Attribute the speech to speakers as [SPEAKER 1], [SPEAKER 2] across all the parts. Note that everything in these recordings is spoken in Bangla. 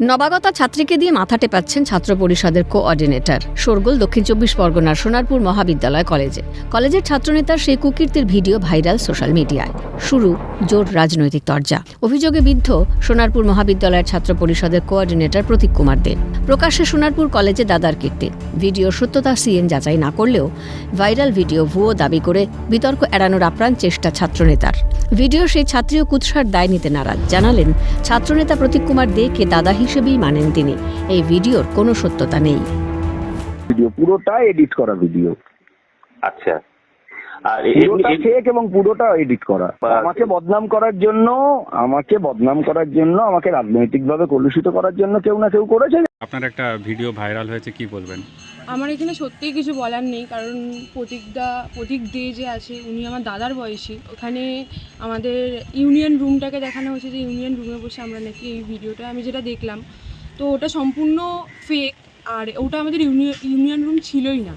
[SPEAKER 1] নবাগতা ছাত্রীকে দিয়ে মাথা টেপাচ্ছেন ছাত্র পরিষদের কোঅর্ডিনেটর। শোরগোল দক্ষিণ ২৪ পরগনার সোনারপুর মহাবিদ্যালয় কলেজের ছাত্রনেতার সেই কুকীর্তির ভিডিও ভাইরাল সোশ্যাল মিডিয়ায়। শুরু জোর রাজনৈতিক তরজা। অভিযোগে বিদ্ধ সোনারপুর মহাবিদ্যালয়ের ছাত্র পরিষদের কোঅর্ডিনেটর প্রতীক কুমার দে। প্রকাশ্যে সোনারপুর কলেজে দাদার কীর্তি। ভিডিওর সত্যতা সিএন যাচাই না করলেও ভাইরাল ভিডিও ভুয়ো দাবি করে বিতর্ক এড়ানোর আপ্রাণ চেষ্টা ছাত্রনেতার। ভিডিও সেই ছাত্রীও কুৎসার দায় নিতে নারাজ। জানালেন ছাত্রনেতা প্রতীক কুমার দে কে দাদা হিসেবেই মানেন তিনি। এই ভিডিওর কোনো সত্যতা নেই।
[SPEAKER 2] ভিডিও পুরোটা এডিট করা ভিডিও।
[SPEAKER 3] আচ্ছা, আর
[SPEAKER 2] পুরোটা ফেক এবং পুরোটা এডিট করা। আমাকে বদনাম করার জন্য, আমাকে রাজনৈতিকভাবে কলুষিত করার জন্য কেউ না কেউ করেছে।
[SPEAKER 4] আপনার একটা ভিডিও ভাইরাল হয়েছে, কি বলবেন?
[SPEAKER 5] আমার এখানে সত্যিই কিছু বলার নেই, কারণ প্রতীক দে যে আছে উনি আমার দাদার বয়সী। ওখানে আমাদের ইউনিয়ন রুমটাকে দেখানো হয়েছে যে ইউনিয়ন রুমে বসে আমরা নাকি এই ভিডিওটা আমি যেটা দেখলাম, তো ওটা সম্পূর্ণ ফেক, আর ওটা আমাদের ইউনিয়ন রুম ছিলই না।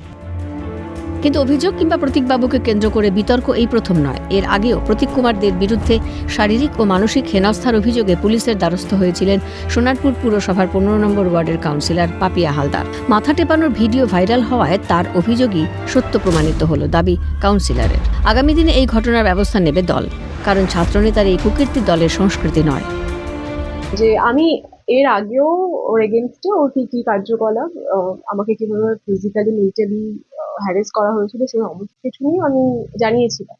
[SPEAKER 1] কিন্তু অভিযোগ কিংবা প্রতীকবাবুকে কেন্দ্র করে বিতর্ক এই প্রথম নয়। এর আগেও প্রতীক কুমার দের বিরুদ্ধে শারীরিক ও মানসিক হেনস্থার অভিযোগে পুলিশের দ্বারস্থ হয়েছিলেন সোনারপুর পুরসভার ১৫ নম্বর ওয়ার্ডের কাউন্সিলর পাপিয়া হালদার। মাথা টেপানোর ভিডিও ভাইরাল হওয়ায় তার অভিযোগই সত্য প্রমাণিত হলো, দাবি কাউন্সিলরের। আগামী দিনে এই ঘটনার ব্যবস্থা নেবে দল, কারণ ছাত্রনেতার এই কুকীর্তি দলের সংস্কৃতি নয়।
[SPEAKER 6] যে আমি এর আগেও ওর এগেনস্টে ওর কি কার্যকলাপ, আমাকে কিভাবে ফিজিক্যালি মেন্টালি হ্যারেস করা হয়েছিল সেই সমস্ত কিছু নিয়ে আমি জানিয়েছিলাম।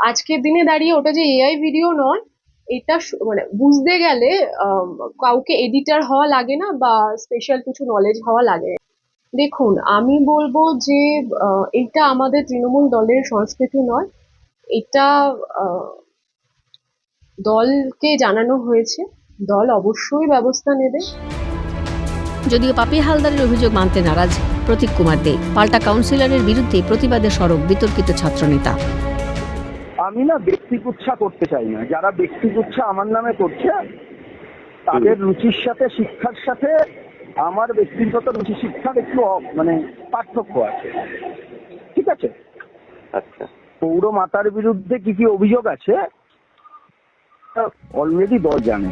[SPEAKER 6] আজকের দিনে দাঁড়িয়ে ওটা যে এআই ভিডিও নয়, এটা মানে বুঝতে গেলে কাউকে এডিটার হওয়া লাগে না বা স্পেশাল কিছু নলেজ হওয়া লাগে। দেখুন, আমি বলবো যে এটা আমাদের তৃণমূল দলের সংস্কৃতি নয়। এটা দলকে জানানো হয়েছে, দল অবশ্যই ব্যবস্থা নেবে।
[SPEAKER 1] যদিও পাপিয়া হালদারের অভিযোগ মানতে নারাজ প্রতীক কুমার দে, পাল্টা কাউন্সিলরের বিরুদ্ধে প্রতিবাদে সরব বিতর্কিত ছাত্রনেতা।
[SPEAKER 2] আমি না ব্যক্তিকুৎসা করতে চাই না। যারা ব্যক্তিকুৎসা আমার নামে করছে তাদের রুচির সাথে, শিক্ষার সাথে আমার ব্যক্তিগত রুচি শিক্ষার একটু মানে পার্থক্য আছে, ঠিক আছে?
[SPEAKER 3] আচ্ছা,
[SPEAKER 2] পৌর মাতার বিরুদ্ধে কি কি অভিযোগ আছে অলরেডি দল জানে।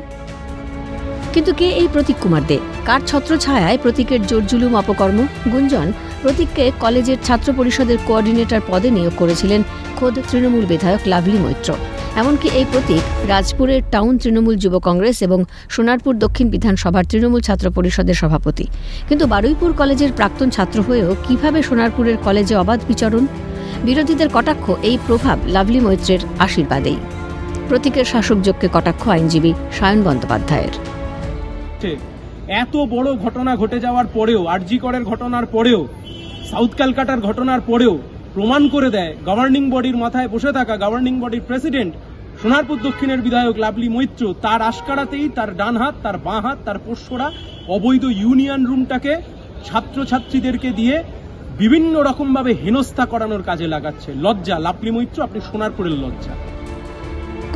[SPEAKER 1] কিন্তু কে এই প্রতীক কুমার দে? কার ছত্রছায়ায় প্রতীকের জোরজুলুম অপকর্ম? গুঞ্জন, প্রতীককে কলেজের ছাত্র পরিষদের কোঅর্ডিনেটর পদে নিয়োগ করেছিলেন খোদ তৃণমূল বিধায়ক লাভলি মৈত্র। এমনকি এই প্রতীক রাজপুরের টাউন তৃণমূল যুব কংগ্রেস এবং সোনারপুর দক্ষিণ বিধানসভার তৃণমূল ছাত্র পরিষদের সভাপতি। কিন্তু বারুইপুর কলেজের প্রাক্তন ছাত্র হয়েও কিভাবে সোনারপুরের কলেজে অবাধ বিচরণ? বিরোধীদের কটাক্ষ এই প্রভাব লাভলি মৈত্রের আশীর্বাদেই। প্রতীকের শাসকযোগকে কটাক্ষ আইনজীবী সায়ন বন্দ্যোপাধ্যায়ের।
[SPEAKER 7] এত বড় ঘটনা ঘটে যাওয়ার পরেও, আরজি করের ঘটনার পরেও, সাউথ ক্যালকাটার ঘটনার পরেও প্রমাণ করে দেয় গভর্নিং বডির মাথায় বসে থাকা গভর্নিং বডির প্রেসিডেন্ট সোনারপুর দক্ষিণের বিধায়ক লাভলি মৈত্র, তার আশকারাতেই তার ডান হাত, তার বাঁ হাত, তার পোষ্যরা অবৈধ ইউনিয়ন রুমটাকে ছাত্রছাত্রীদেরকে দিয়ে বিভিন্ন রকমভাবে হেনস্থা করানোর কাজে লাগাচ্ছে। লজ্জা লাভলি মৈত্র, আপনি সোনারপুরের লজ্জা।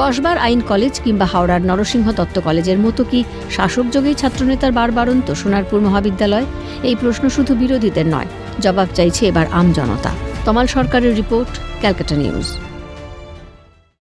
[SPEAKER 1] কসবার আইন কলেজ কিংবা হাওড়ার নরসিংহ দত্ত কলেজের মতো কি শাসকযোগেই ছাত্রনেতার বারবারন্ত সোনারপুর মহাবিদ্যালয়? এই প্রশ্ন শুধু বিরোধীদের নয়, জবাব চাইছে এবার আমজনতা। তমাল সরকারের রিপোর্ট, ক্যালকাটা নিউজ।